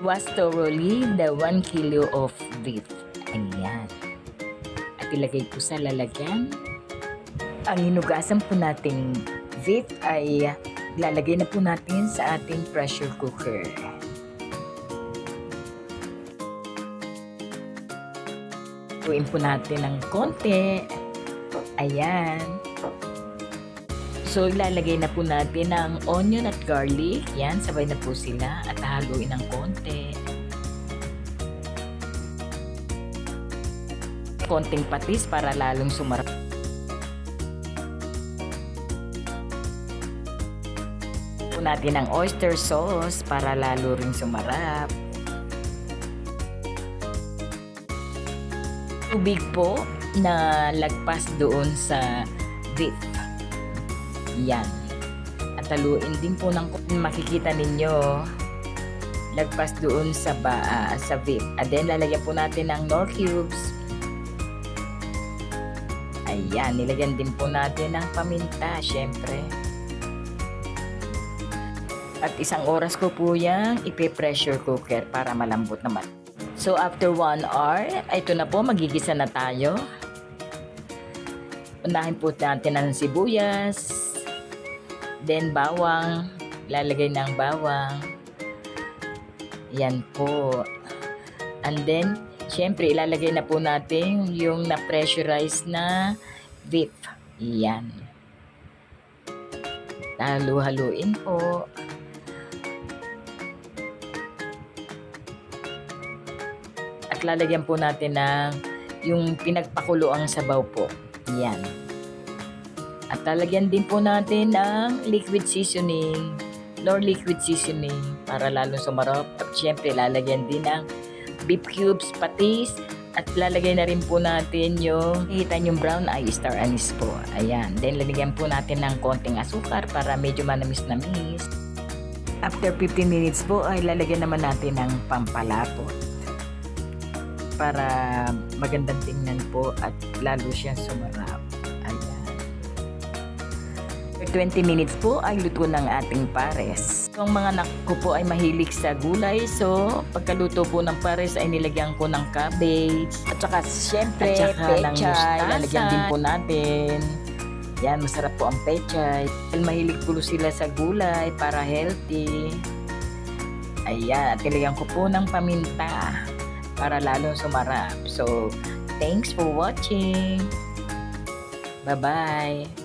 Wash thoroughly the 1 kilo of beef. Ayan. At ilagay po sa lalagyan. Ang hinugasan po nating beef ay lalagay na po natin sa ating pressure cooker. Lutuin po natin ng konti. Ayan. So, ilalagay na po natin ang onion at garlic. Yan, sabay na po sila at haluin ng konti. Konting patis para lalong sumarap. Po natin ang oyster sauce para lalo ring sumarap. Tubig po na lagpas doon sa beef. Yan. At haluin din po ng makikita ninyo lagpas doon sa beef. At then lalagyan po natin ng Knorr cubes. Ayan, nilagyan din po natin ng paminta, syempre. At 1 oras ko po yung ipe-pressure cooker para malambot naman. So after 1 hour, ito na po, magigisa na tayo. Unahin po natin ang sibuyas, then bawang, lalagay ng bawang. Yan po. And then, syempre, ilalagay na po natin yung na-pressurize na beef. Yan. Halu-haluin po. At lalagyan po natin ng yung pinagpakuloang sabaw po. Yan. At lalagyan din po natin ng liquid seasoning, Knorr liquid seasoning para lalong sumarap. At syempre, lalagyan din ng beef cubes, patis, at lalagay na rin po natin yung nakita yung brown star anise po. Ayan. Then, lalagyan po natin ng konting asukar para medyo manamis-namis. After 15 minutes po, ay lalagyan naman natin ng pampalapot para magandang tingnan po at lalo siyang sumarap. Ayan. For 20 minutes po ay luto ng ating pares. Ang mga anak ko po ay mahilig sa gulay, so pagkaluto po ng pares ay nilagyan ko ng cabbage at saka syempre pechay, lalagyan din po natin. Yan, masarap po ang pechay. Mahilig po sila sa gulay para healthy. Ayan, at nilagyan ko po ng paminta para lalong sumarap. So, thanks for watching. Bye-bye.